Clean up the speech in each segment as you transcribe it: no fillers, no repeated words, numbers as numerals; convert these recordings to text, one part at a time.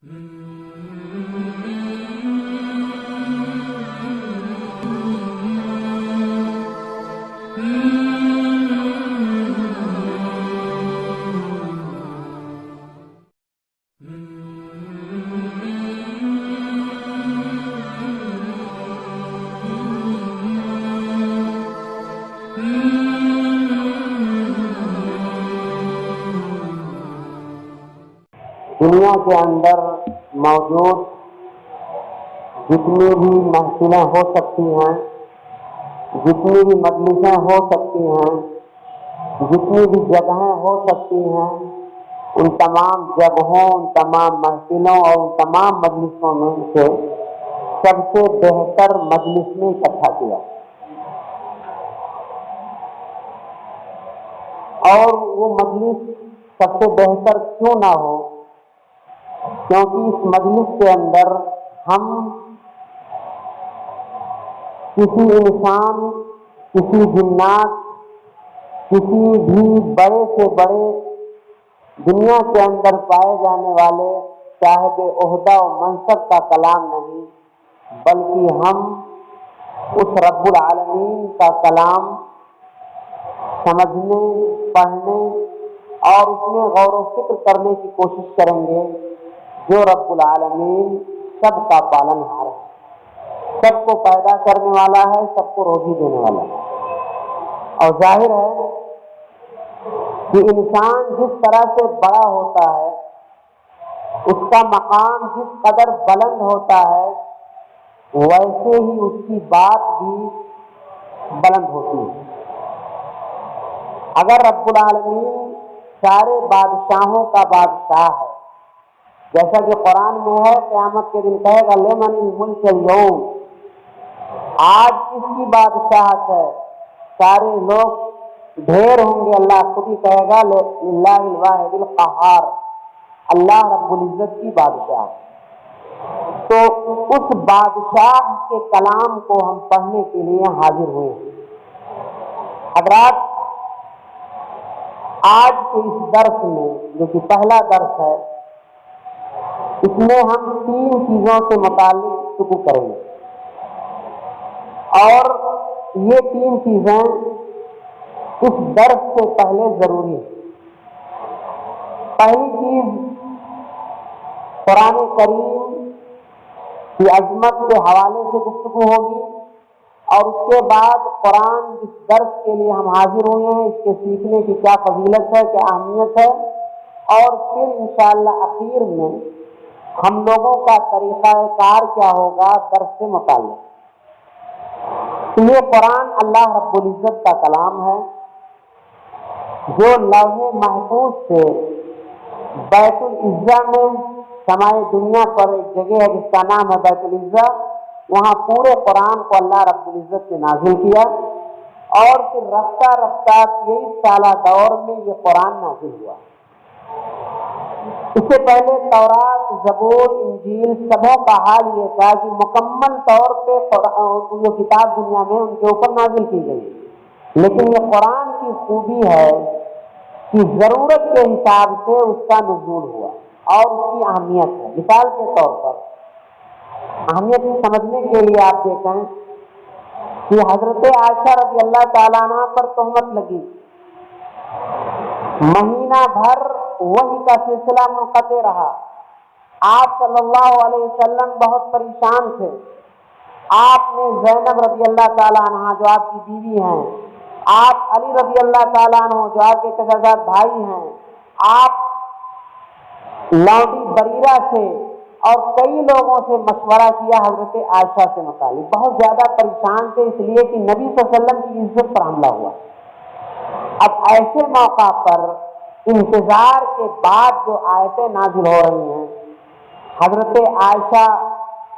دنیا کے اندر موجود جتنی بھی محفلیں ہو سکتی ہیں، جتنی بھی مجلسیں ہو سکتی ہیں، جتنی بھی جگہیں ہو سکتی ہیں، ان تمام جگہوں، ان تمام محفلوں اور ان تمام مجلسوں میں سے سب سے بہتر مجلس میں اکٹھا کیا، اور وہ مجلس سب سے بہتر کیوں نہ ہو؟ کیونکہ اس مجلس کے اندر ہم کسی انسان، کسی جنات، کسی بھی بڑے سے بڑے دنیا کے اندر پائے جانے والے صاحب عہدہ و منصب کا کلام نہیں، بلکہ ہم اس رب العالمین کا کلام سمجھنے، پڑھنے اور اس میں غور و فکر کرنے کی کوشش کریں گے، جو رب العالمین سب کا پالن ہار ہے، سب کو پیدا کرنے والا ہے، سب کو روزی دینے والا ہے۔ اور ظاہر ہے کہ انسان جس طرح سے بڑا ہوتا ہے، اس کا مقام جس قدر بلند ہوتا ہے، ویسے ہی اس کی بات بھی بلند ہوتی ہے۔ اگر رب العالمین سارے بادشاہوں کا بادشاہ ہے، جیسا کہ قرآن میں ہے، قیامت کے دن کہے گا لمن الملک اليوم، آج کس کی بادشاہت ہے، سارے لوگ ڈھیر ہوں گے، اللہ خود ہی کہے گا للہ الواحد القہار، اللہ رب العزت کی بادشاہ۔ تو اس بادشاہ کے کلام کو ہم پڑھنے کے لیے حاضر ہوئے ہیں۔ حضرات، آج کے اس درس میں جو کہ پہلا درس ہے، اس میں ہم 3 چیزوں سے متعلق گفتگو کریں گے، اور یہ 3 چیزیں اس درس سے پہلے ضروری ہیں۔ پہلی چیز قرآن کریم کی عظمت کے حوالے سے گفتگو ہوگی، اور اس کے بعد قرآن جس درس کے لیے ہم حاضر ہوئے ہیں، اس کے سیکھنے کی کیا فضیلت ہے، کیا اہمیت ہے، اور پھر انشاءاللہ اخیر میں ہم لوگوں کا طریقہ کار کیا ہوگا درس سے متعلق۔ تو یہ قرآن اللہ رب العزت کا کلام ہے، جو لوح محفوظ سے بیت العزہ میں، سمائے دنیا پر ایک جگہ ہے جس کا نام ہے بیت العزہ، وہاں پورے قرآن کو اللہ رب العزت نے نازل کیا، اور پھر رفتہ رفتہ 23 سالہ دور میں یہ قرآن نازل ہوا۔ اس سے پہلے تورات، زبور، انجیل سبوں کا حال یہ تھا کہ مکمل طور پہ جو کتاب دنیا میں ان کے اوپر نازل کی گئی، لیکن یہ قرآن کی خوبی ہے کہ ضرورت کے حساب سے اس کا نزول ہوا، اور اس کی اہمیت ہے۔ مثال کے طور پر اہمیت سمجھنے کے لیے آپ دیکھیں کہ حضرت عائشہ رضی اللہ تعالیٰ عنہ پر تہمت لگی، مہینہ بھر وحی کا سلسلہ منقطع رہا، آپ صلی اللہ علیہ وسلم بہت پریشان تھے۔ آپ نے زینب رضی اللہ تعالیٰ عنہ جو آپ کی بیوی ہیں، آپ علی رضی اللہ تعالیٰ عنہ جو آپ کے چچا بھائی ہیں، آپ لونڈی بریرہ سے اور کئی لوگوں سے مشورہ کیا حضرت عائشہ سے متعلق، بہت زیادہ پریشان تھے اس لیے کہ نبی صلی اللہ علیہ وسلم کی عزت پر حملہ ہوا۔ اب ایسے موقع پر انتظار کے بعد جو آیتیں نازل ہو رہی ہیں، حضرت عائشہ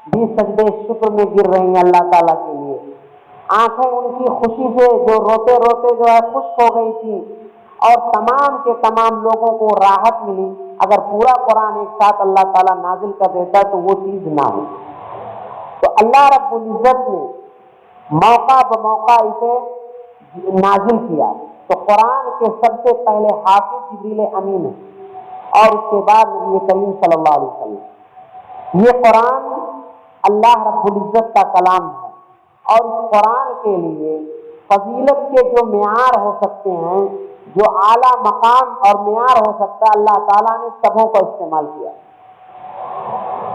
بھی سجدے شکر میں گر رہی ہیں اللہ تعالیٰ کے لیے، آنکھیں ان کی خوشی سے جو روتے روتے جو ہے خشک ہو گئی تھی، اور تمام کے تمام لوگوں کو راحت ملی۔ اگر پورا قرآن ایک ساتھ اللہ تعالیٰ نازل کر دیتا تو وہ چیز نہ ہو۔ تو اللہ رب العزت نے موقع بموقع اسے نازل کیا۔ تو قرآن کے سب سے پہلے حافظ جبریل امین ہے، اور اس کے بعد نبی کریم صلی اللہ علیہ وسلم۔ یہ قرآن اللہ رب العزت کا کلام ہے، اور اس قرآن کے لیے فضیلت کے جو معیار ہو سکتے ہیں، جو اعلیٰ مقام اور معیار ہو سکتا ہے، اللہ تعالیٰ نے سبوں کو استعمال کیا۔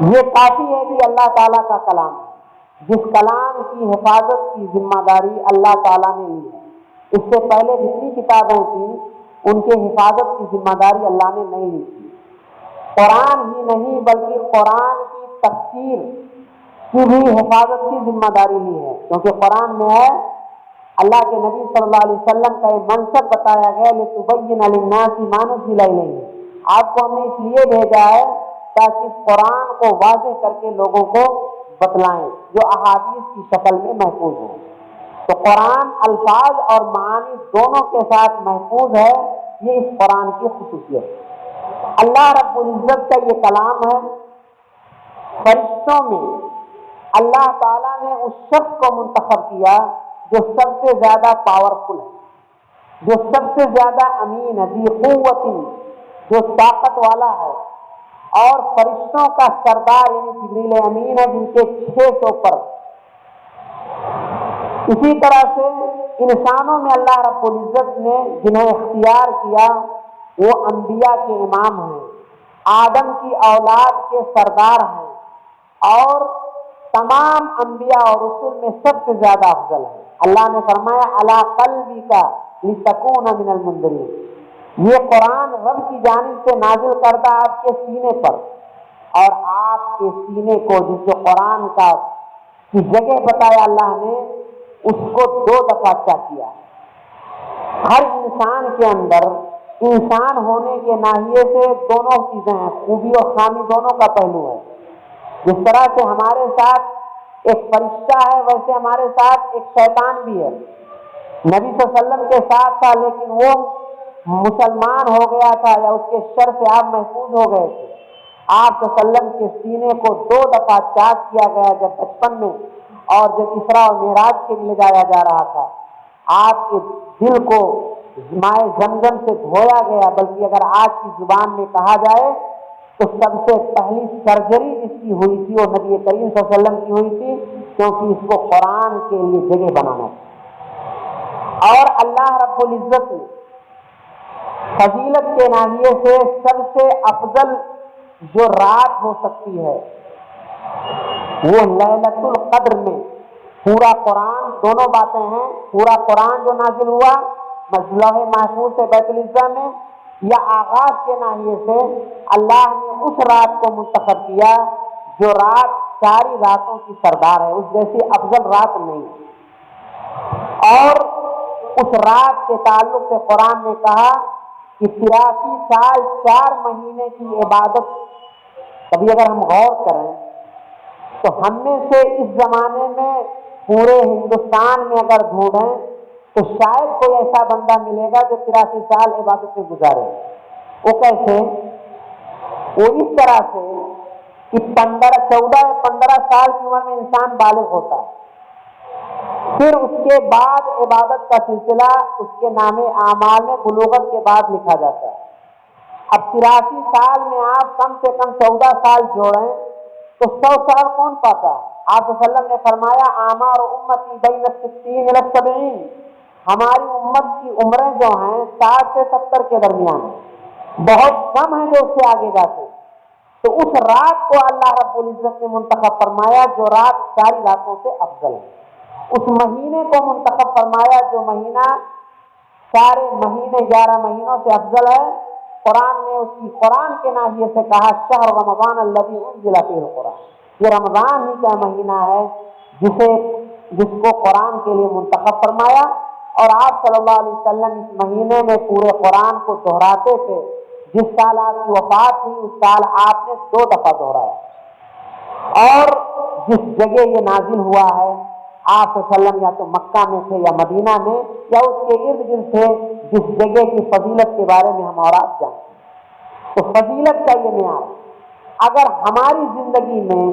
یہ کافی ہے کہ اللہ تعالیٰ کا کلام ہے، جس کلام کی حفاظت کی ذمہ داری اللہ تعالیٰ نے لی ہے۔ اس سے پہلے جتنی کتابیں تھیں ان کے حفاظت کی ذمہ داری اللہ نے نہیں لی تھی۔ قرآن ہی نہیں بلکہ قرآن کی تفسیر کی بھی حفاظت کی ذمہ داری لی ہے، کیونکہ قرآن میں ہے اللہ کے نبی صلی اللہ علیہ وسلم کا ایک منصب بتایا گیا لِتُبَيِّنَ لِلنَّاسِ مَا نُزِّلَ إِلَيْهِمْ، آپ کو ہم نے اس لیے بھیجا ہے تاکہ اس قرآن کو واضح کر کے لوگوں کو بتلائیں جو احادیث کی شکل میں محفوظ ہیں۔ تو قرآن الفاظ اور معانی دونوں کے ساتھ محفوظ ہے، یہ اس قرآن کی خصوصیت ہے۔ اللہ رب العزت کا یہ کلام ہے۔ فرشتوں میں اللہ تعالیٰ نے اس شخص کو منتخب کیا جو سب سے زیادہ پاورفل ہے، جو سب سے زیادہ امین ہے، ذی قوت، جو طاقت والا ہے، اور فرشتوں کا سردار یعنی جبریل امین ہے جن کے 600 پر۔ اسی طرح سے انسانوں میں اللہ رب العزت نے جنہیں اختیار کیا وہ انبیاء کے امام ہیں، آدم کی اولاد کے سردار ہیں، اور تمام انبیاء اور رسول میں سب سے زیادہ افضل ہے۔ اللہ نے فرمایا علی قلبک لتکون من المنذرین، یہ قرآن رب کی جانب سے نازل کردہ آپ کے سینے پر، اور آپ کے سینے کو جس جو قرآن کا کی جگہ بتایا اللہ نے اس کو 2 دفعہ چاک کیا ہے۔ ہر انسان کے اندر انسان ہونے کے ناحیے سے دونوں چیزیں ہیں، خوبی اور خامی دونوں کا پہلو ہے۔ جس طرح سے ہمارے ساتھ ایک فرشتہ ہے ویسے ہمارے ساتھ ایک شیطان بھی ہے۔ نبی صلی اللہ علیہ وسلم کے ساتھ تھا لیکن وہ مسلمان ہو گیا تھا یا اس کے شر سے آپ محفوظ ہو گئے تھے۔ آپ صلی اللہ علیہ وسلم کے سینے کو 2 دفعہ چاک کیا گیا جب بچپن میں، اور جب اسراء و معراج کے لیے لے جایا جا رہا تھا آپ کے دل کو مائے زمزم سے دھویا گیا، بلکہ اگر آج کی زبان میں کہا جائے تو سب سے پہلی سرجری جس کی ہوئی تھی وہ نبی کریم صلی اللہ علیہ وسلم کی ہوئی تھی، کیونکہ اس کو قرآن کے لیے جگہ بنانا تھا۔ اور اللہ رب العزت نے فضیلت کے ناحیے سے سب سے افضل جو رات ہو سکتی ہے وہ لیلۃ القدر میں پورا قرآن، دونوں باتیں ہیں، پورا قرآن جو نازل ہوا لوح محفوظ سے بیت العزا میں، یا آغاز کے ناحیے سے اللہ نے اس رات کو منتخب کیا جو رات ساری راتوں کی سردار ہے، اس جیسی افضل رات نہیں۔ اور اس رات کے تعلق سے قرآن نے کہا کہ 83 سال 4 مہینے کی عبادت، کبھی اگر ہم غور کریں تو ہم میں سے اس زمانے میں پورے ہندوستان میں اگر ڈھونڈیں تو شاید کوئی ایسا بندہ ملے گا جو 83 سال عبادت سے گزارے۔ وہ کیسے؟ وہ اس طرح سے کہ 14 یا 15 سال کی عمر میں انسان بالغ ہوتا ہے، پھر اس کے بعد عبادت کا سلسلہ اس کے نام اعمال میں بلوغت کے بعد لکھا جاتا ہے۔ اب 83 سال میں آپ کم سے کم 14 سال جوڑیں تو 100 سال کون پاتا ہے؟ آپ صلی اللہ علیہ وسلم نے فرمایا اعمار امتی بین 60 الی 70، ہماری امت کی عمریں جو ہیں 60 سے 70 کے درمیان، بہت کم ہیں جو اس سے آگے جاتے۔ تو اس رات کو اللہ رب العزت نے منتخب فرمایا جو رات ساری راتوں سے افضل ہے، اس مہینے کو منتخب فرمایا جو مہینہ سارے مہینے 11 مہینوں سے افضل ہے۔ قرآن نے اس کی قرآن کے ناحیے سے کہا شہر رمضان الذی انزل فیہ القرآن، یہ رمضان ہی کا مہینہ ہے جس کو قرآن کے لیے منتخب فرمایا، اور آپ صلی اللہ علیہ وسلم اس مہینے میں پورے قرآن کو دہراتے تھے۔ جس سال آپ کی وفات ہوئی اس سال آپ نے 2 دفعہ دہرایا۔ اور جس جگہ یہ نازل ہوا ہے آپ صلی اللہ علیہ وسلم یا تو مکہ میں تھے یا مدینہ میں یا اس کے ارد گرد تھے، جس جگہ کی فضیلت کے بارے میں ہم اور آپ جانتے ہیں۔ تو فضیلت کا یہ معیار، اگر ہماری زندگی میں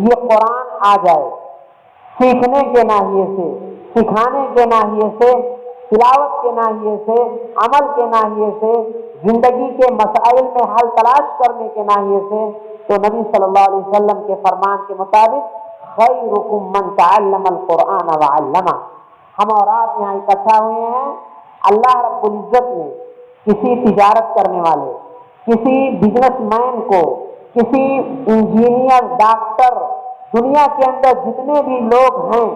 یہ قرآن آ جائے سیکھنے کے ناحیے سے، سکھانے کے ناحیے سے، تلاوت کے ناحیے سے، عمل کے ناحیے سے، زندگی کے مسائل میں حل تلاش کرنے کے ناحیے سے، تو نبی صلی اللہ علیہ وسلم کے فرمان کے مطابق خیرکم من تعلم القرآن وعلمہ، ہم اور آپ یہاں اکٹھا ہوئے ہیں، اللہ رب العزت نے کسی تجارت کرنے والے، کسی بزنس مین کو، کسی انجینئر، ڈاکٹر، دنیا کے اندر جتنے بھی لوگ ہیں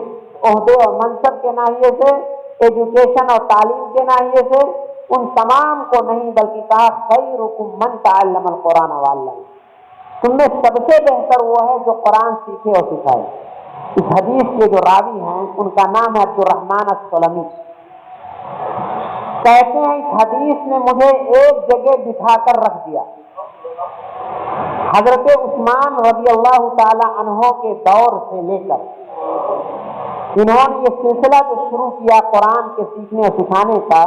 عہدے اور منصب کے ناحیے سے، ایجوکیشن اور تعلیم کے ناحیے سے، ان تمام کو نہیں، بلکہ کہا خیرکم من تعلم القرآن وعلمہ، تم میں سب سے بہتر وہ ہے جو قرآن سیکھے اور سکھائے۔ اس حدیث کے جو راوی ہیں ان کا نام ہے عبد الرحمن السلمی، کہتے ہیں اس حدیث نے مجھے ایک جگہ بٹھا کر رکھ دیا۔ حضرت عثمان رضی اللہ تعالی عنہ کے دور سے لے کر انہوں نے یہ سلسلہ جو شروع کیا قرآن کے سیکھنے اور سکھانے کا،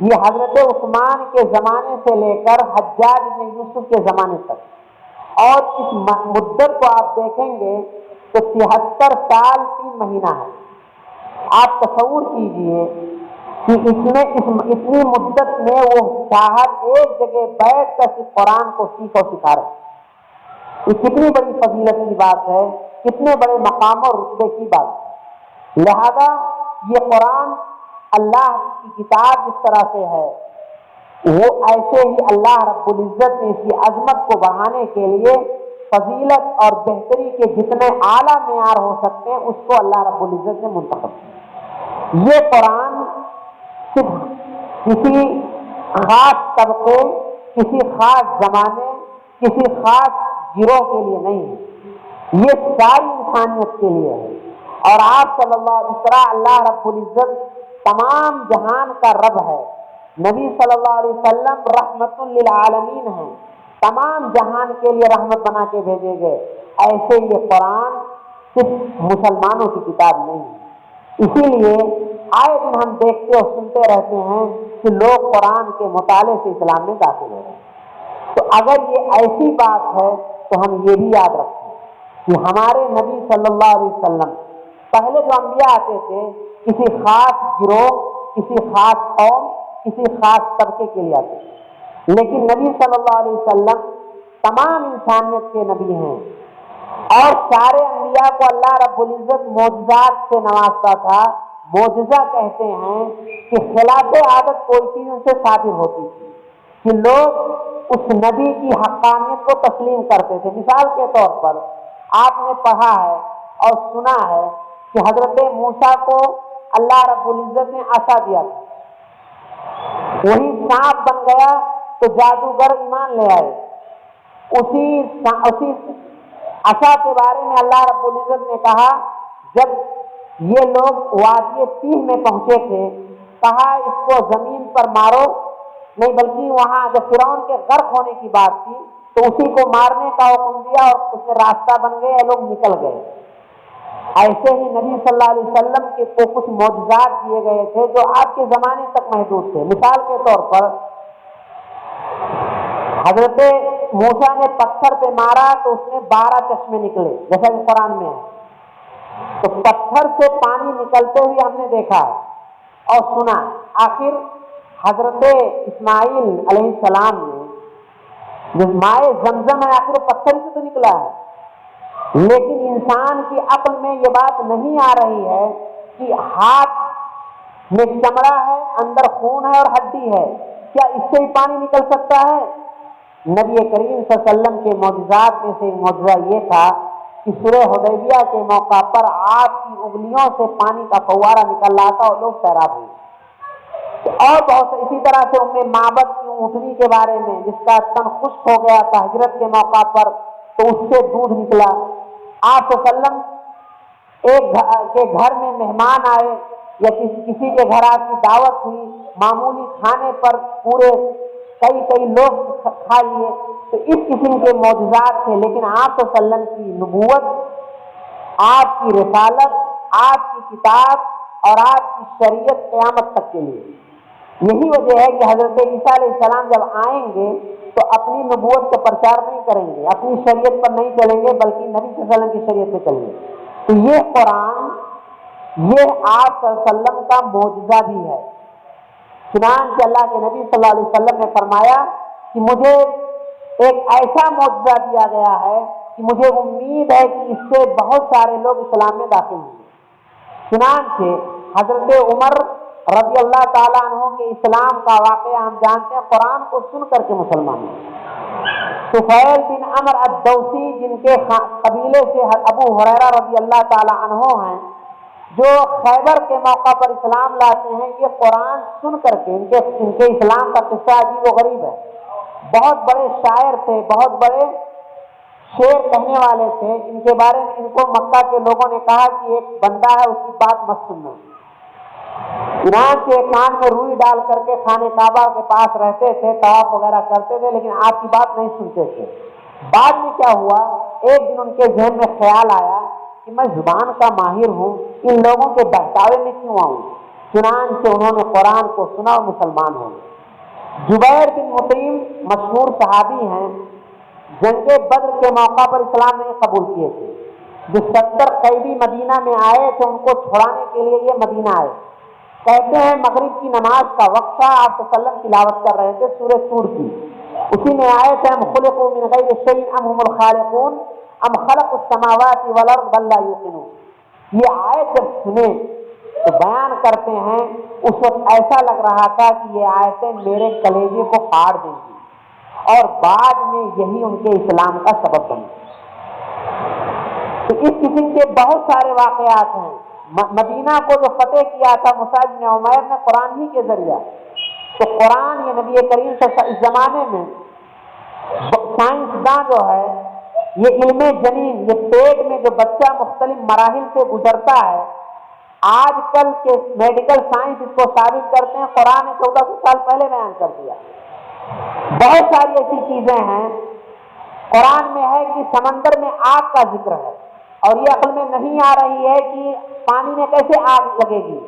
یہ حضرت عثمان کے زمانے سے لے کر حجاج بن یوسف کے زمانے تک، اور اس مدت کو آپ دیکھیں گے تو 73 سال 3 مہینہ ہے۔ آپ تصور کیجئے کہ اتنی مدت میں وہ صاحب ایک جگہ بیٹھ کر صرف قرآن کو سیکھ اور سکھا رہے ہیں۔ یہ کتنی بڑی فضیلت کی بات ہے، کتنے بڑے مقام اور رتبے کی بات ہے۔ لہذا یہ قرآن اللہ کی کتاب جس طرح سے ہے، وہ ایسے ہی اللہ رب العزت نے اس کی عظمت کو بڑھانے کے لیے فضیلت اور بہتری کے جتنے اعلیٰ معیار ہو سکتے ہیں اس کو اللہ رب العزت نے منتخب کیا۔ یہ قرآن صرف کسی خاص طبقے، کسی خاص زمانے، کسی خاص گروہ کے لیے نہیں ہے، یہ ساری انسانیت کے لیے ہے۔ اور آپ صلی اللہ علیہ وسلم، اللہ رب العزت تمام جہان کا رب ہے، نبی صلی اللہ علیہ وسلم رحمت للعالمین ہیں، تمام جہان کے لیے رحمت بنا کے بھیجے گئے۔ ایسے یہ قرآن صرف مسلمانوں کی کتاب نہیں ہے۔ اسی لیے آئے دن ہم دیکھتے اور سنتے رہتے ہیں کہ لوگ قرآن کے مطالعے سے اسلام میں داخل ہو رہے ہیں۔ تو اگر یہ ایسی بات ہے تو ہم یہ بھی یاد رکھیں کہ ہمارے نبی صلی اللہ علیہ وسلم پہلے جو انبیاء آتے تھے کسی خاص گروہ، کسی خاص قوم، کسی خاص طبقے کے لیے آتے تھے، لیکن نبی صلی اللہ علیہ وسلم تمام انسانیت کے نبی ہیں، اور سارے انبیاء کو اللہ رب العزت معجزات سے نوازتا تھا۔ معجزہ کہتے ہیں کہ خلاف عادت کوئی چیز ان سے صادر ہوتی تھی کہ لوگ اس نبی کی حقانیت کو تسلیم کرتے تھے۔ مثال کے طور پر آپ نے پڑھا ہے اور سنا ہے کہ حضرت موسیٰ کو اللہ رب العزت نے عصا دیا تھا، وہی سانپ بن گیا تو جادوگر ایمان لے آئے۔ اسی عصا کے بارے میں اللہ رب العزت نے کہا، جب یہ لوگ وادی تیہ میں پہنچے تھے، کہا اس کو زمین پر مارو، نہیں بلکہ وہاں جب فرعون کے غرق ہونے کی بات تھی تو اسی کو مارنے کا حکم دیا اور اس میں راستہ بن گئے، لوگ نکل گئے۔ ایسے ہی نبی صلی اللہ علیہ وسلم کے کو کچھ معجزات دیے گئے تھے جو آپ کے زمانے تک محدود تھے۔ مثال کے طور پر حضرت موسیٰ نے پتھر پہ مارا تو اس میں 12 چشمے نکلے، جیسا کہ قرآن میں ہے۔ تو پتھر سے پانی نکلتے ہوئے ہم نے دیکھا اور سنا۔ آخر حضرت اسماعیل علیہ السلام نے جو مائے زمزم ہے، آخر پتھر سے تو نکلا ہے، لیکن انسان کی عقل میں یہ بات نہیں آ رہی ہے کہ ہاتھ میں چمڑا ہے، اندر خون ہے اور ہڈی ہے، کیا اس سے بھی پانی نکل سکتا ہے؟ نبی کریم صلی اللہ علیہ وسلم کے معجزات میں سے ایک معجزہ یہ تھا کہ سورہ حدیبیہ کے موقع پر آپ کی انگلیوں سے پانی کا فوارہ نکل رہا تھا اور لوگ سیراب ہوئے۔ اور بہت اسی طرح سے ام معبد کی اونٹنی کے بارے میں جس کا تن خشک ہو گیا تھا ہجرت کے موقع پر تو اس سے دودھ نکلا۔ آپ صلی اللہ علیہ وسلم ایک کے گھر میں مہمان آئے یا کسی کے گھر آپ کی دعوت ہوئی، معمولی کھانے پر پورے کئی لوگ کھا لیے، تو اس قسم کے معجزات تھے۔ لیکن آپ صلی اللہ علیہ وسلم کی نبوت، آپ کی رسالت، آپ کی کتاب اور آپ کی شریعت قیامت تک کے لیے۔ یہی وجہ ہے کہ حضرت عیسیٰ علیہ السلام جب آئیں گے تو اپنی نبوت کا پرچار نہیں کریں گے، اپنی شریعت پر نہیں چلیں گے، بلکہ نبی صلی اللہ علیہ وسلم کی شریعت پہ چلیں گے۔ تو یہ قرآن، یہ آپ صلی اللہ علیہ وسلم کا معجزہ بھی ہے۔ چنانچہ اللہ کے نبی صلی اللہ علیہ وسلم نے فرمایا کہ مجھے ایک ایسا معجزہ دیا گیا ہے کہ مجھے امید ہے کہ اس سے بہت سارے لوگ اسلام میں داخل ہوں گے۔ چنانچہ حضرت عمر رضی اللہ تعالیٰ عنہ کے اسلام کا واقعہ ہم جانتے ہیں، قرآن کو سن کر کے مسلمان ہیں۔ طفیل بن عمر الدوسی، جن کے قبیلے سے ابو ہریرہ رضی اللہ تعالیٰ عنہ ہیں، جو خیبر کے موقع پر اسلام لاتے ہیں، یہ قرآن سن کر کے ان کے اسلام کا قصہ عجیب و غریب ہے۔ بہت بڑے شاعر تھے، بہت بڑے شعر کہنے والے تھے۔ ان کے بارے میں ان کو مکہ کے لوگوں نے کہا کہ ایک بندہ ہے، اس کی بات مت سننا۔ چنانچہ کان میں روئی ڈال کر کے خانہ کعبہ کے پاس رہتے تھے، طواف وغیرہ کرتے تھے، لیکن آپ کی بات نہیں سنتے تھے۔ بعد میں کیا ہوا، ایک دن ان کے ذہن میں خیال آیا کہ میں زبان کا ماہر ہوں، ان لوگوں کے بہکاوے میں کیوں آؤں؟ چنانچہ انہوں نے قرآن کو سنا اور مسلمان ہو گئے۔ جبیر بن مطعم مشہور صحابی ہیں، جنگ بدر کے موقع پر اسلام نہیں قبول کیے تھے۔ جو 70 قیدی مدینہ میں آئے تھے، ان کو چھڑانے کے لیے یہ مدینہ آئے۔ کہتے ہیں مغرب کی نماز کا وقت تھا، آپ صلی اللہ علیہ وسلم تلاوت کر رہے تھے سورہ طور کی، اسی میں آئے تھے ام خلقوا من غیر شیء ام هم الخالقون ام خلقوا السماوات والارض بل لا یوقنون۔ یہ آیت جب سنے تو بیان کرتے ہیں اس وقت ایسا لگ رہا تھا کہ یہ آیتیں میرے کلیجے کو پھاڑ دیں گی، اور بعد میں یہی ان کے اسلام کا سبب بنی۔ تو اس قسم کے بہت سارے واقعات ہیں۔ مدینہ کو جو فتح کیا تھا مصعب بن عمیر نے قرآن ہی کے ذریعہ، تو قرآن یہ نبی کریم صلی اللہ علیہ وسلم اس زمانے میں سائنسداں جو ہے، یہ علم جنین، یہ پیٹ میں جو بچہ مختلف مراحل سے گزرتا ہے، آج کل کے میڈیکل سائنس اس کو ثابت کرتے ہیں، قرآن نے 1400 سال پہلے بیان کر دیا۔ بہت ساری ایسی چیزیں ہیں قرآن میں ہے کہ سمندر میں آگ کا ذکر ہے، اور یہ عقل میں نہیں آ رہی ہے کہ پانی میں کیسے آگ لگے گی۔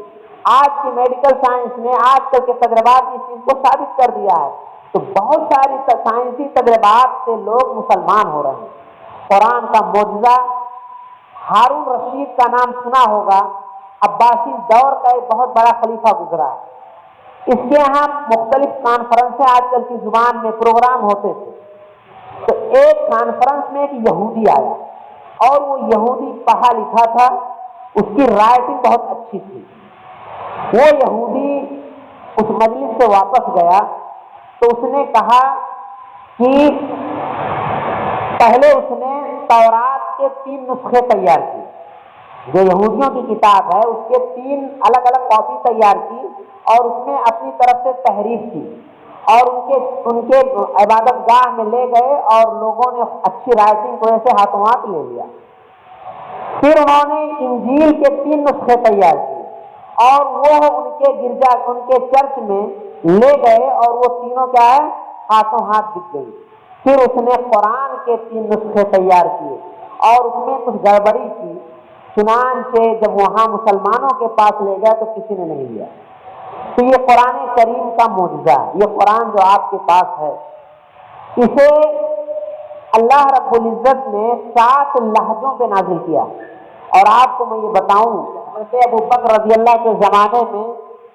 آج کی میڈیکل سائنس نے آج کل کے تجربات اس چیز کو ثابت کر دیا ہے۔ تو بہت ساری سائنسی تجربات سے لوگ مسلمان ہو رہے ہیں۔ قرآن کا معجزہ، ہارون رشید کا نام سنا ہوگا، عباسی دور کا ایک بہت بڑا خلیفہ گزرا ہے۔ اس کے یہاں مختلف کانفرنسیں آج کل کی زبان میں پروگرام ہوتے تھے۔ تو ایک کانفرنس میں ایک یہودی آیا، اور وہ یہودی پڑھا لکھا تھا، اس کی رائٹنگ بہت اچھی تھی۔ وہ یہودی اس مجلس سے واپس گیا تو اس نے کہا کہ پہلے اس نے تورات کے 3 نسخے تیار کیے، جو یہودیوں کی کتاب ہے اس کے 3 الگ الگ کاپی تیار کی، اور اس میں اپنی طرف سے تحریف کی، اور ان کے عبادت گاہ میں لے گئے، اور لوگوں نے اچھی رائٹنگ کو ایسے ہاتھوں ہاتھ لے لیا۔ پھر انہوں نے انجیل کے 3 نسخے تیار کیے، اور وہ ان کے گرجا، ان کے چرچ میں لے گئے، اور وہ تینوں کیا ہے، ہاتھوں ہاتھ بک گئی۔ پھر اس نے قرآن کے 3 نسخے تیار کیے، اور اس میں کچھ گڑبڑی کی۔ چنانچہ جب وہاں مسلمانوں کے پاس لے گیا تو کسی نے نہیں لیا۔ تو یہ قرآن کریم کا معجزہ ہے۔ یہ قرآن جو آپ کے پاس ہے، اسے اللہ رب العزت نے 7 لہجوں پہ نازل کیا۔ اور آپ کو میں یہ بتاؤں، حضرت ابو بکر رضی اللہ کے زمانے میں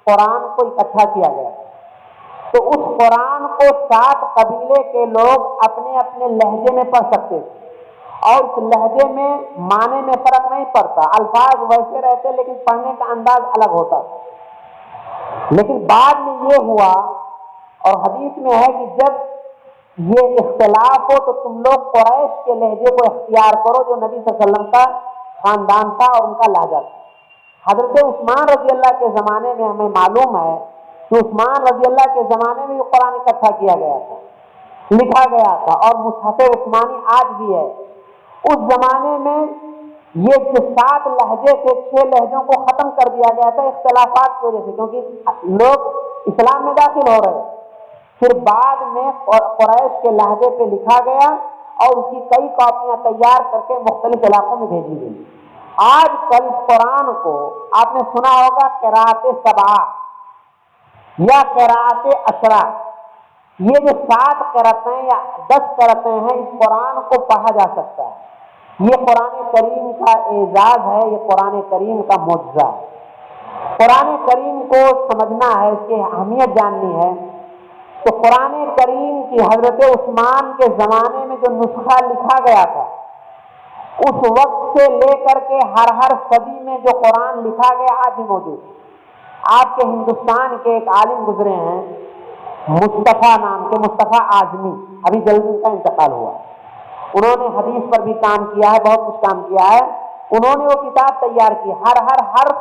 قرآن کو اکٹھا کیا گیا، تو اس قرآن کو 7 قبیلے کے لوگ اپنے اپنے لہجے میں پڑھ سکتے تھے، اور اس لہجے میں معنی میں فرق نہیں پڑتا، الفاظ ویسے رہتے لیکن پڑھنے کا انداز الگ ہوتا تھا۔ لیکن بعد میں یہ ہوا، اور حدیث میں ہے کہ جب یہ اختلاف ہو تو تم لوگ قریش کے لہجے کو اختیار کرو، جو نبی صلی اللہ علیہ وسلم کا خاندان تھا اور ان کا لہجہ تھا۔ حضرت عثمان رضی اللہ کے زمانے میں ہمیں معلوم ہے کہ عثمان رضی اللہ کے زمانے میں یہ قرآن اکٹھا کیا گیا تھا، لکھا گیا تھا، اور مصحف عثمانی آج بھی ہے۔ اس زمانے میں یہ جو 7 لہجے تھے، 6 لہجوں کو ختم کر دیا گیا تھا اختلافات کی وجہ سے، کیونکہ لوگ اسلام میں داخل ہو رہے۔ پھر بعد میں قریش کے لہجے پہ لکھا گیا، اور اس کی کئی کاپیاں تیار کر کے مختلف علاقوں میں بھیجی گئی۔ آج کل اس قرآن کو آپ نے سنا ہوگا قراءت 7 یا قراءت 10، یہ جو 7 قرأتیں یا 10 قرأتیں ہیں، اس قرآن کو پڑھا جا سکتا ہے۔ یہ قرآن کریم کا اعزاز ہے، یہ قرآن کریم کا معجزہ ہے۔ قرآن کریم کو سمجھنا ہے، اس کی اہمیت جاننی ہے، تو قرآن کریم کی حضرت عثمان کے زمانے میں جو نسخہ لکھا گیا تھا، اس وقت سے لے کر کے ہر صدی میں جو قرآن لکھا گیا آج بھی موجود ہے۔ آپ کے ہندوستان کے ایک عالم گزرے ہیں مصطفیٰ نام کے، مصطفیٰ اعظمی، ابھی جلدی ان کا انتقال ہوا۔ انہوں نے حدیث پر بھی کام کیا ہے، بہت کچھ کام کیا ہے۔ انہوں نے وہ کتاب تیار کی، ہر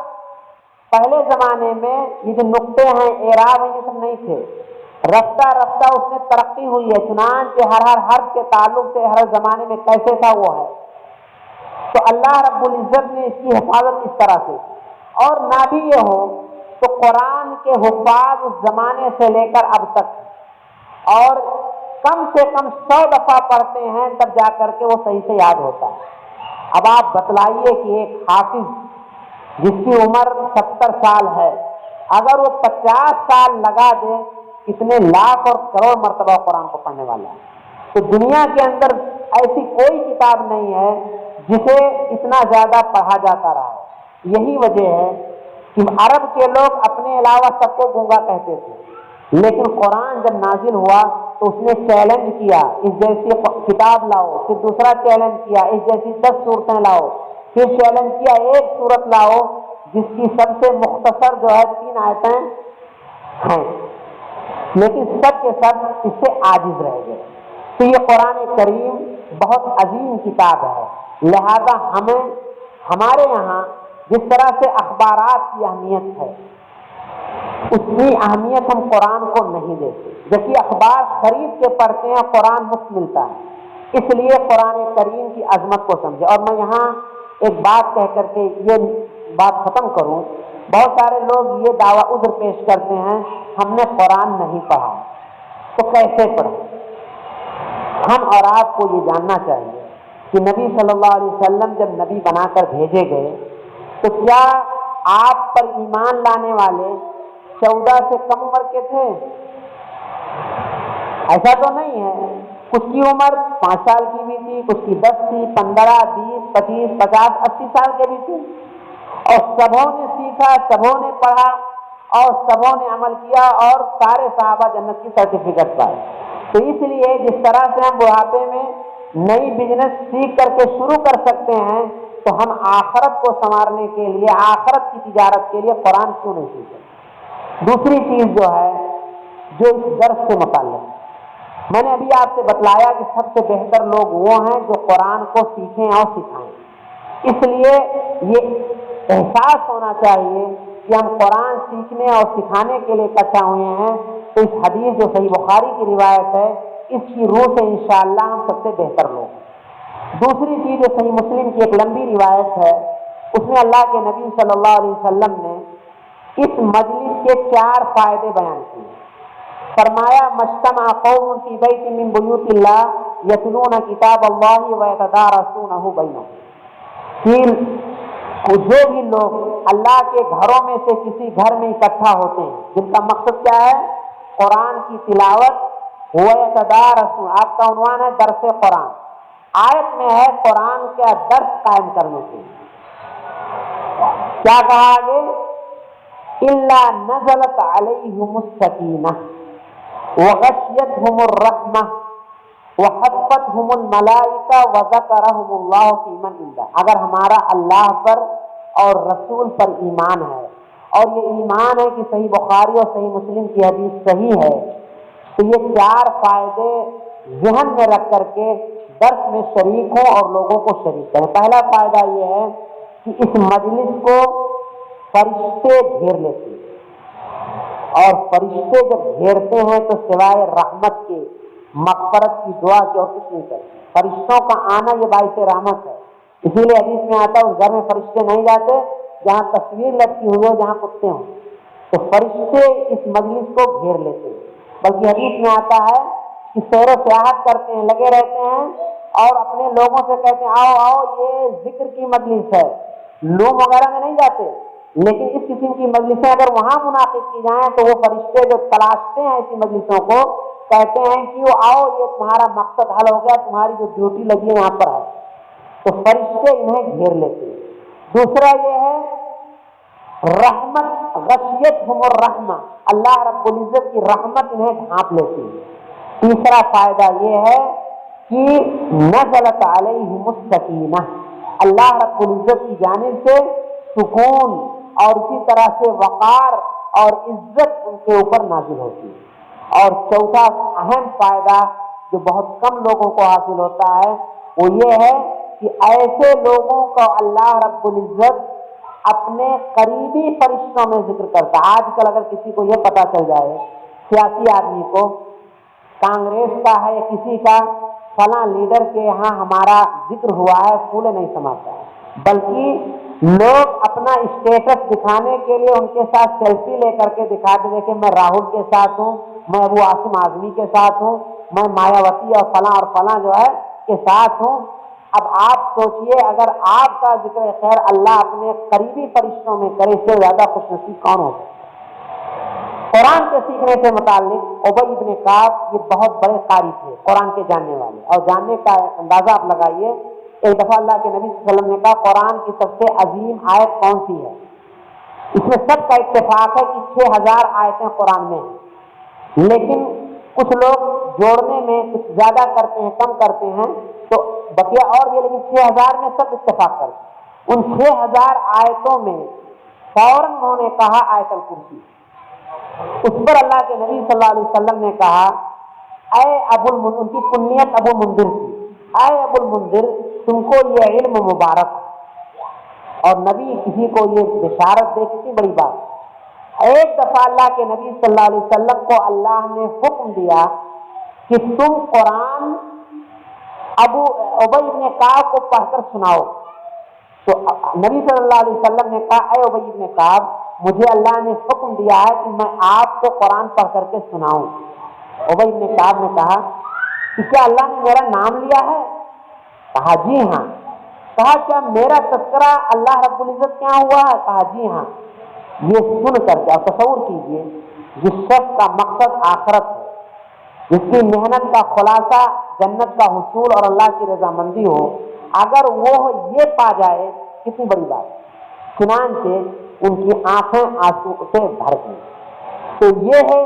پہلے زمانے میں یہ جو نقطے ہیں، اعراب ہیں، یہ سب نہیں تھے۔ رفتہ رفتہ اس میں ترقی ہوئی ہے، چنانچہ ہر حرف کے تعلق سے ہر زمانے میں کیسے تھا وہ ہے۔ تو اللہ رب العزت نے اس کی حفاظت اس طرح سے، اور نہ بھی یہ ہو تو قرآن کے حفاظ اس زمانے سے لے کر اب تک، اور کم سے کم 100 دفعہ پڑھتے ہیں تب جا کر کے وہ صحیح سے یاد ہوتا ہے۔ اب آپ بتلائیے کہ ایک حافظ جس کی عمر 70 سال ہے، اگر وہ 50 سال لگا دے، کتنے لاکھ اور کروڑ مرتبہ قرآن کو پڑھنے والا ہے۔ تو دنیا کے اندر ایسی کوئی کتاب نہیں ہے جسے اتنا زیادہ پڑھا جاتا رہا ہے۔ یہی وجہ ہے کہ عرب کے لوگ اپنے علاوہ سب کو گونگا کہتے تھے، لیکن قرآن جب نازل ہوا تو اس نے چیلنج کیا، اس جیسی کتاب لاؤ، پھر دوسرا چیلنج کیا، اس جیسی 10 صورتیں لاؤ، پھر چیلنج کیا ایک صورت لاؤ جس کی سب سے مختصر جو ہے 3 آیتیں ہیں، لیکن سب کے سب اس سے عاجز رہ گئے۔ تو یہ قرآن کریم بہت عظیم کتاب ہے، لہذا ہمارے یہاں جس طرح سے اخبارات کی اہمیت ہے، اس کی اہمیت ہم قرآن کو نہیں دیتے، جبکہ اخبار خرید کے پڑھتے ہیں، قرآن مفت ملتا ہے۔ اس لیے قرآن کریم کی عظمت کو سمجھے۔ اور میں یہاں ایک بات کہہ کر کے یہ بات ختم کروں، بہت سارے لوگ یہ دعویٰ عذر پیش کرتے ہیں ہم نے قرآن نہیں پڑھا، تو کیسے پڑھیں؟ ہم اور آپ کو یہ جاننا چاہیے کہ نبی صلی اللہ علیہ وسلم جب نبی بنا کر بھیجے گئے تو کیا آپ پر ایمان لانے والے 14 سے کم عمر کے تھے؟ ایسا تو نہیں ہے، کچھ کی عمر 5 سال کی بھی تھی، کچھ کی 10 تھی، 15، 20، 25، 50، 80 سال کے بھی تھے، اور سبوں نے سیکھا، سبوں نے پڑھا اور سبوں نے عمل کیا، اور سارے صحابہ جنت کی سرٹیفکیٹ پائے۔ تو اس لیے جس طرح سے ہم بڑھاپے میں نئی بزنس سیکھ کر کے شروع کر سکتے ہیں، تو ہم آخرت کو سنوارنے کے لیے، آخرت کی تجارت کے لیے قرآن کیوں نہیں سیکھیں؟ دوسری چیز جو ہے، جو اس درس سے متعلق میں نے ابھی آپ سے بتلایا کہ سب سے بہتر لوگ وہ ہیں جو قرآن کو سیکھیں اور سکھائیں۔ اس لیے یہ احساس ہونا چاہیے کہ ہم قرآن سیکھنے اور سکھانے کے لیے اکٹھا ہوئے ہیں، تو اس حدیث جو صحیح بخاری کی روایت ہے، اس کی روح سے انشاءاللہ ہم سب سے بہتر لوگ ہیں۔ دوسری چیز جو صحیح مسلم کی ایک لمبی روایت ہے، اس میں اللہ کے نبی صلی اللہ علیہ وسلم نے اس مجلس کے 4 فائدے بیان کیے۔ فرمایا مجتمع قوم فی بیت من بیوت اللہ یتلون کتاب اللہ ویتدارسونہ بینہم، کہ جو بھی لوگ اللہ کے گھروں میں سے کسی گھر میں اکٹھا ہوتے ہیں، جن کا مقصد کیا ہے؟ قرآن کی تلاوت، ویتدارسون، آپ کا عنوان ہے درس قرآن، آیت میں ہے قرآن کا درس قائم کرنے کے لیے۔ کیا کہا آگے؟ الا نزلت علیہم السکینہ وغشیتہم الرحمہ وحفتہم الملائکہ وذکرہم اللہ فی من عندہ۔ اگر ہمارا اللہ پر اور رسول پر ایمان ہے، اور یہ ایمان ہے کہ صحیح بخاری اور صحیح مسلم کی حدیث صحیح ہے، تو یہ 4 فائدے ذہن میں رکھ کر کے درس میں شریک ہوں اور لوگوں کو شریک کریں۔ پہلا فائدہ یہ ہے کہ اس مجلس کو فرشتے گھیر لیتے ہیں، اور فرشتے جب گھیرتے ہیں تو سوائے رحمت کے، مغفرت کی دعا کے اور کچھ نہیں کرتے۔ فرشتوں کا آنا یہ باعث رحمت ہے، اسی لیے حدیث میں آتا ہے اس گھر میں فرشتے نہیں جاتے جہاں تصویر لٹکی ہوئی ہو، جہاں کتے ہوں۔ تو فرشتے اس مجلس کو گھیر لیتے ہیں، بلکہ حدیث میں آتا ہے کہ سیر و سیاحت کرتے ہیں، لگے رہتے ہیں، اور اپنے لوگوں سے کہتے ہیں آؤ آؤ یہ ذکر کی مجلس ہے۔ لوگ وغیرہ میں نہیں جاتے، لیکن اس قسم کی مجلسیں اگر وہاں منعقد کی جائیں تو وہ فرشتے جو تلاشتے ہیں ایسی مجلسوں کو، کہتے ہیں کہ وہ آؤ یہ تمہارا مقصد حل ہو گیا، تمہاری جو ڈیوٹی لگی ہے یہاں پر ہے۔ تو فرشتے انہیں گھیر لیتے ہیں۔ دوسرا یہ ہے رحمت، غشیتہم الرحمہ، اللہ رب العزت کی رحمت انہیں ڈھانپ لیتی ہے۔ تیسرا فائدہ یہ ہے کہ نزلت علیہم السکینہ، اللہ رب العزت کی جانب سے سکون اور اسی طرح سے وقار اور عزت ان کے اوپر نازل ہوتی ہے۔ اور چوتھا اہم فائدہ جو بہت کم لوگوں کو حاصل ہوتا ہے وہ یہ ہے کہ ایسے لوگوں کو اللہ رب العزت اپنے قریبی فرشتوں میں ذکر کرتا ہے۔ آج کل اگر کسی کو یہ پتا چل جائے، سیاسی آدمی کو، کانگریس کا ہے یا کسی کا، فلاں لیڈر کے یہاں ہمارا ذکر ہوا ہے، پھولے نہیں سماتا ہے، بلکہ لوگ اپنا اسٹیٹس دکھانے کے لیے ان کے ساتھ سیلفی لے کر کے دکھاتے ہیں کہ میں راہل کے ساتھ ہوں، میں ابو عاصم اعظمی کے ساتھ ہوں، میں مایاوتی اور فلاں جو ہے کے ساتھ ہوں۔ اب آپ سوچئے اگر آپ کا ذکر خیر اللہ اپنے قریبی فرشتوں میں کرے، اس سے زیادہ خوش نصیب کون ہو؟ قرآن کے سیکھنے سے متعلق ابی بن کعب یہ بہت بڑے قاری تھے، قرآن کے جاننے والے، اور جاننے کا اندازہ آپ لگائیے۔ ایک دفعہ اللہ کے نبی صلی اللہ علیہ وسلم نے کہا قرآن کی سب سے عظیم آیت کون سی ہے؟ اس میں سب کا اتفاق ہے کہ 6000 آیتیں قرآن میں ہیں، لیکن کچھ لوگ جوڑنے میں کچھ زیادہ کرتے ہیں، کم کرتے ہیں، تو بقیہ اور بھی، لیکن 6000 میں سب اتفاق کرتے ہیں۔ ان 6000 آیتوں میں فوراً انہوں نے کہا آیت الکرسی۔ اس پر اللہ کے نبی صلی اللہ علیہ وسلم نے کہا اے ابو المنذر، ان کی کنیت ابو منذر تھی، اے ابو المنذر تم کو یہ علم مبارک، اور نبی کسی کو یہ بشارت دے، کتنی بڑی بات۔ ایک دفعہ اللہ کے نبی صلی اللہ علیہ وسلم کو اللہ نے حکم دیا کہ تم قرآن ابی بن کعب کو پڑھ کر سناؤ، تو نبی صلی اللہ علیہ وسلم نے کہا اے ابی بن کعب مجھے اللہ نے حکم دیا ہے کہ میں آپ کو قرآن پڑھ کر کے سناؤں۔ ابی بن کعب نے کہا کہ کیا اللہ نے میرا نام لیا ہے؟ کہا جی ہاں۔ کہا کیا میرا تذکرہ اللہ رب العزت کیا ہوا ہے؟ کہا جی ہاں۔ یہ سن کر کے تصور کیجئے جس شخص کا مقصد آخرت ہے، جس کی محنت کا خلاصہ جنت کا حصول اور اللہ کی رضامندی ہو، اگر وہ یہ پا جائے کتنی بڑی بات۔ چنانچہ ان کی آنکھیں آنسو سے بھر گئی۔ تو یہ ہے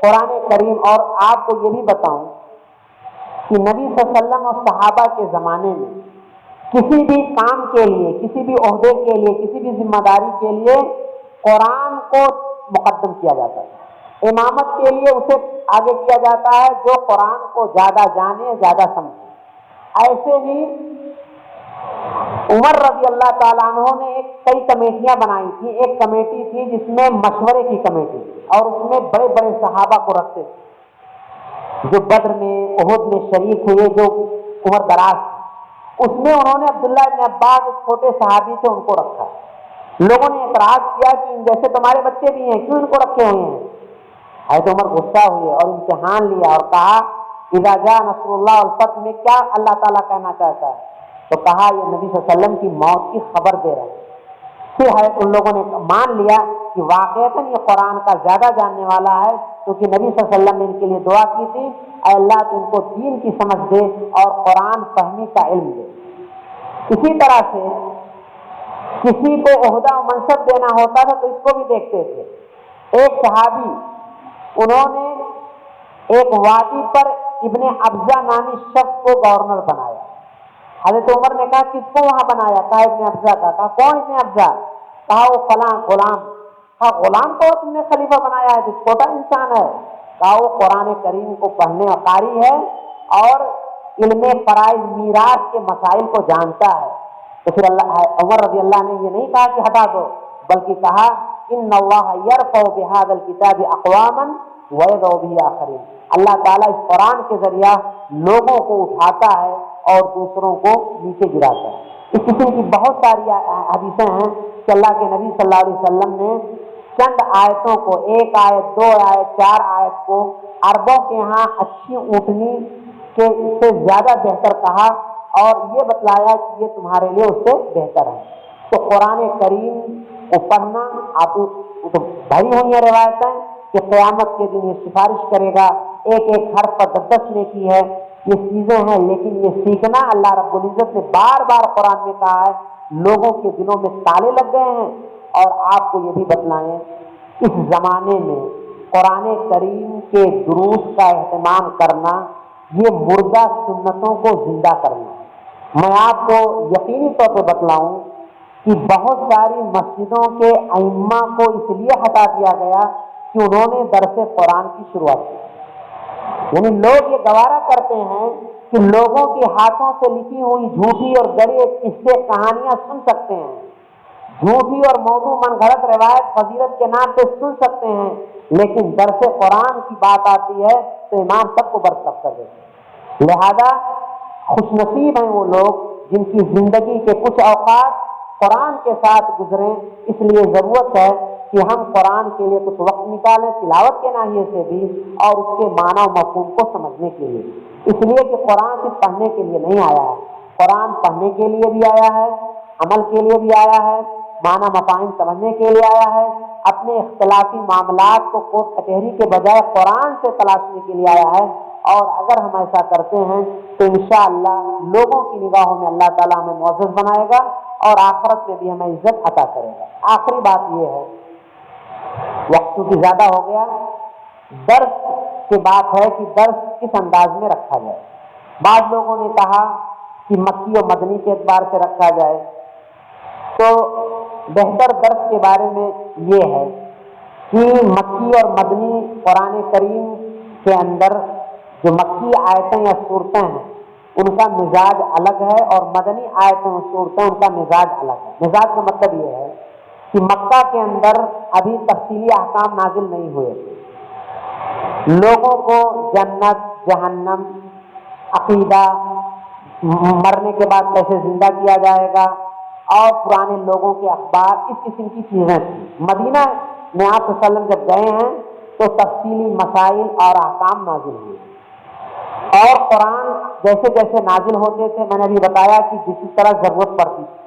قرآن کریم۔ اور آپ کو یہ بھی بتاؤں کہ نبی صلی اللہ علیہ وسلم اور صحابہ کے زمانے میں کسی بھی کام کے لیے، کسی بھی عہدے کے لیے، کسی بھی ذمہ داری کے لیے قرآن کو مقدم کیا جاتا ہے۔ امامت کے لیے اسے آگے کیا جاتا ہے جو قرآن کو زیادہ جانے، زیادہ سمجھے۔ ایسے ہی عمر رضی اللہ تعالیٰ عنہ نے کئی کمیٹیاں بنائی تھیں۔ ایک کمیٹی تھی جس میں مشورے کی کمیٹی، اور اس میں بڑے بڑے صحابہ کو رکھتے تھے جو بدر میں، احد میں شریک ہوئے، جو عمر دراز تھے۔ اس میں انہوں نے عبداللہ بن عباس ایک چھوٹے صحابی تھے ان کو رکھا۔ لوگوں نے اعتراض کیا کہ جیسے تمہارے بچے بھی ہیں، کیوں ان کو رکھے ہوئے ہیں؟ حضرت عمر غصہ ہوئے اور امتحان لیا اور کہا اذا جاء نصر اللہ والفتح میں کیا اللہ تعالیٰ کہنا چاہتا ہے؟ تو کہا یہ نبی صلی اللہ علیہ وسلم کی موت کی خبر دے رہے ہیں۔ پھر حضرت ان لوگوں نے مان لیا کہ واقعتاً یہ قرآن کا زیادہ جاننے والا ہے، کیونکہ نبی صلی اللہ علیہ وسلم نے ان کے لیے دعا کی تھی اے اللہ تو ان کو دین کی سمجھ دے اور قرآن فہمی کا علم دے۔ اسی طرح سے کسی کو عہدہ و منصب دینا ہوتا تھا تو اس کو بھی دیکھتے تھے۔ ایک صحابی، انہوں نے ایک وادی پر ابن ابزہ نامی شخص کو گورنر بنایا۔ حضرت عمر نے کہا کس کو وہاں بنایا؟ کہا ابن ابزہ کا۔ کہا کون ابن ابزہ؟ کہا وہ فلاں غلام۔ کہا غلام کو تم نے خلیفہ بنایا ہے؟ جو چھوٹا انسان ہے۔ کہا وہ قرآن کریم کو پڑھنے اور قاری ہے اور علم فرائض میراث کے مسائل کو جانتا ہے۔ تو پھر عمر رضی اللہ نے یہ نہیں کہا کہ ہٹا دو، بلکہ کہا ان اللہ یرفع بہذا الکتاب اقواما ویضع به آخرین، اللہ تعالیٰ اس قرآن کے ذریعہ لوگوں کو اٹھاتا ہے اور دوسروں کو نیچے گراتا ہے۔ اس قسم کی بہت ساری حدیثیں ہیں کہ اللہ کے نبی صلی اللہ علیہ وسلم نے چند آیتوں کو، ایک آیت، دو آیت، چار آیت کو عربوں کے ہاں اچھی اونٹنی کے سے زیادہ بہتر کہا اور یہ بتلایا کہ یہ تمہارے لیے اس سے بہتر ہے۔ تو قرآن کریم کو پڑھنا، آپ تو بھری ہوئی ہیں روایتیں کہ قیامت کے دن یہ سفارش کرے گا، ایک ایک حرف پر 10 نیکی ہے، یہ چیزیں ہیں، لیکن یہ سیکھنا اللہ رب العزت نے بار بار قرآن میں کہا ہے۔ لوگوں کے دلوں میں تالے لگ گئے ہیں اور آپ کو یہ بھی بتلائیں اس زمانے میں قرآن کریم کے دروس کا اہتمام کرنا یہ مردہ سنتوں کو زندہ کرنا ہے۔ میں آپ کو یقینی طور پہ بتلاؤں کہ بہت ساری مسجدوں کے ائمہ کو اس لیے ہٹا دیا گیا کہ انہوں نے درس قرآن کی شروعات کی۔ یعنی لوگ یہ گوارا کرتے ہیں کہ لوگوں کے ہاتھوں سے لکھی ہوئی جھوٹی اور گڑے قصے کہانیاں سن سکتے ہیں، جھوٹی اور موضوع من گھڑت روایت فضیلت کے نام پہ سن سکتے ہیں، لیکن درس قرآن کی بات آتی ہے تو امام سب کو برطرف کر دیتے ہیں۔ لہذا خوش نصیب ہیں وہ لوگ جن کی زندگی کے کچھ اوقات قرآن کے ساتھ گزریں۔ اس لیے ضرورت ہے کہ ہم قرآن کے لیے کچھ وقت نکالیں، تلاوت کے ناحیے سے بھی اور اس کے معنی و مفہوم کو سمجھنے کے لیے، اس لیے کہ قرآن صرف پڑھنے کے لیے نہیں آیا ہے، قرآن پڑھنے کے لیے بھی آیا ہے، عمل کے لیے بھی آیا ہے، معنی مفاہیم سمجھنے کے لیے آیا ہے، اپنے اختلافی معاملات کو کورٹ کچہری کے بجائے قرآن سے تلاشنے کے لیے آیا ہے۔ اور اگر ہم ایسا کرتے ہیں تو انشاءاللہ لوگوں کی نگاہوں میں اللہ تعالیٰ ہمیں معزز بنائے گا اور آخرت میں بھی ہمیں عزت عطا کرے گا۔ آخری بات یہ ہے، وقت کی زیادہ ہو گیا، درس کی بات ہے کہ درس کس انداز میں رکھا جائے۔ بعض لوگوں نے کہا کہ مکی و مدنی کے اعتبار سے رکھا جائے، تو بہتر درس کے بارے میں یہ ہے کہ مکی اور مدنی قرآن کریم کے اندر جو مکی آیتیں یا صورتیں ہیں ان کا مزاج الگ ہے، اور مدنی آیتیں اور صورتیں ان کا مزاج الگ ہے۔ مزاج کا مطلب یہ ہے کہ مکہ کے اندر ابھی تفصیلی احکام نازل نہیں ہوئے، لوگوں کو جنت، جہنم، عقیدہ، مرنے کے بعد کیسے زندہ کیا جائے گا اور پرانے لوگوں کے اخبار، اس قسم کی چیزیں تھیں۔ مدینہ میں آپ صلی اللہ علیہ وسلم جب گئے ہیں تو تفصیلی مسائل اور احکام نازل ہوئے، اور قرآن جیسے جیسے نازل ہوتے تھے میں نے ابھی بتایا کہ جس طرح ضرورت پڑتی تھی،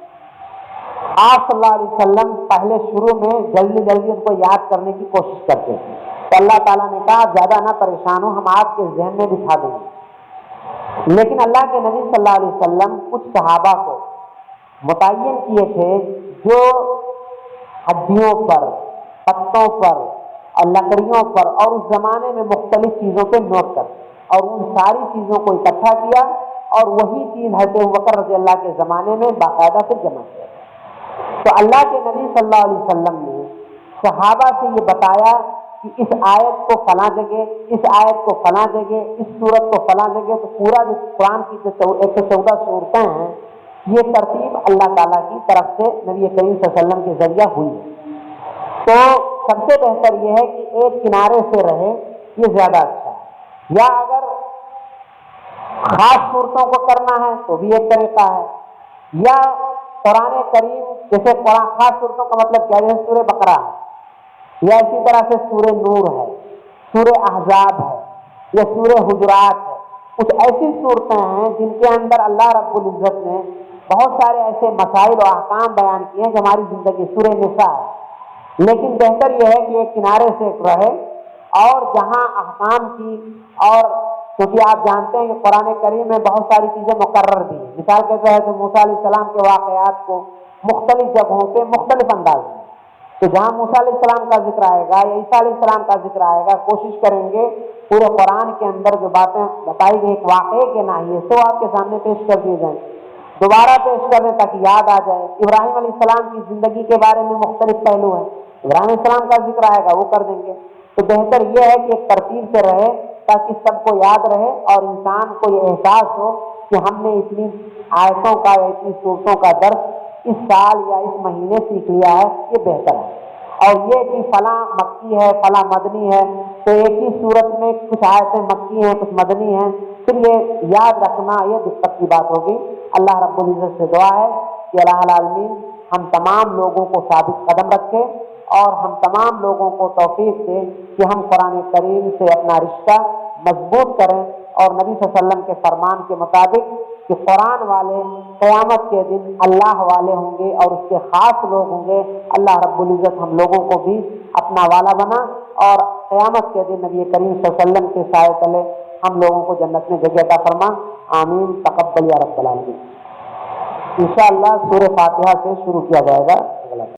آپ صلی اللہ علیہ وسلم پہلے شروع میں جلدی جلدی ان کو یاد کرنے کی کوشش کرتے تھے، تو اللہ تعالیٰ نے کہا زیادہ نہ پریشان ہو، ہم آپ کے ذہن میں بٹھا دیں گے۔ لیکن اللہ کے نبی صلی اللہ علیہ وسلم کچھ صحابہ کو متعین کیے تھے جو ہڈیوں پر، پتوں پر اور لکڑیوں پر اور اس زمانے میں مختلف چیزوں پہ نوٹ کرتے، اور ان ساری چیزوں کو اکٹھا کیا اور وہی چیز حضرت ابوبکر رضی اللہ کے زمانے میں باقاعدہ سے جمع کیا۔ تو اللہ کے نبی صلی اللہ علیہ وسلم نے صحابہ سے یہ بتایا کہ اس آیت کو فلاں جگہ، اس آیت کو فلاں جگہ، اس سورت کو فلاں جگہ، تو پورا جو قرآن کی 114 صورتیں ہیں یہ ترتیب اللہ تعالیٰ کی طرف سے نبی کریم صلی اللہ علیہ وسلم کے ذریعہ ہوئی ہے۔ تو سب سے بہتر یہ ہے کہ ایک کنارے سے رہے، یہ زیادہ اچھا ہے، یا اگر خاص صورتوں کو کرنا ہے تو بھی ایک طریقہ ہے، یا قرآن کریم جیسے قرآن خاص صورتوں کا مطلب کیا ہے، جیسے سورہ بقرہ ہے، یا اسی طرح سے سورہ نور ہے، سورہ احزاب ہے، یا سورہ حجرات ہے، کچھ ایسی صورتیں ہیں جن کے اندر اللہ رب العزت نے بہت سارے ایسے مسائل و احکام بیان کیے ہیں جو ہماری زندگی، سورہ نساء ہے، لیکن بہتر یہ ہے کہ ایک کنارے سے رہے، اور جہاں احکام کی، اور کیونکہ آپ جانتے ہیں کہ قرآن کریم میں بہت ساری چیزیں مقرر بھی ہیں، مثال کے طور پر موسیٰ علیہ السلام کے واقعات کو مختلف جگہوں پہ مختلف انداز میں، تو جہاں موسیٰ علیہ السلام کا ذکر آئے گا یا عیسیٰ علیہ السلام کا ذکر آئے گا، کوشش کریں گے پورے قرآن کے اندر جو باتیں بتائی گئی ایک واقعے کے ناحیے سے آپ کے سامنے پیش کر دیے جائیں، دوبارہ پیش کر دیں تاکہ یاد آ جائے۔ ابراہیم علیہ السلام کی زندگی کے بارے میں مختلف پہلو ہیں، ابراہیم علیہ السلام کا ذکر آئے گا وہ کر دیں گے، تو بہتر یہ ہے کہ ایک ترتیب سے رہے تاکہ سب کو یاد رہے اور انسان کو یہ احساس ہو کہ ہم نے اتنی آیتوں کا یا اتنی صورتوں کا درس اس سال یا اس مہینے سیکھ لیا ہے، یہ بہتر ہے۔ اور یہ کہ فلاں مکی ہے فلاں مدنی ہے، تو ایک ہی صورت میں کچھ آیتیں مکی ہیں کچھ مدنی ہیں، پھر یہ یاد رکھنا یہ دقت کی بات ہوگی۔ اللہ رب العزت سے دعا ہے کہ الہ العالمین ہم تمام لوگوں کو ثابت قدم رکھے اور ہم تمام لوگوں کو توفیق دے کہ ہم قرآن کریم سے اپنا رشتہ مضبوط کریں، اور نبی صلی اللہ علیہ وسلم کے فرمان کے مطابق کہ قرآن والے قیامت کے دن اللہ والے ہوں گے اور اس کے خاص لوگ ہوں گے۔ اللہ رب العزت ہم لوگوں کو بھی اپنا والا بنا، اور قیامت کے دن نبی کریم صلی اللہ علیہ وسلم کے سائے تلے ہم لوگوں کو جنت میں جگہ عطا فرما، آمین، تقبل یا رب العالمین۔ انشاءاللہ سورہ فاتحہ سے شروع کیا جائے گا۔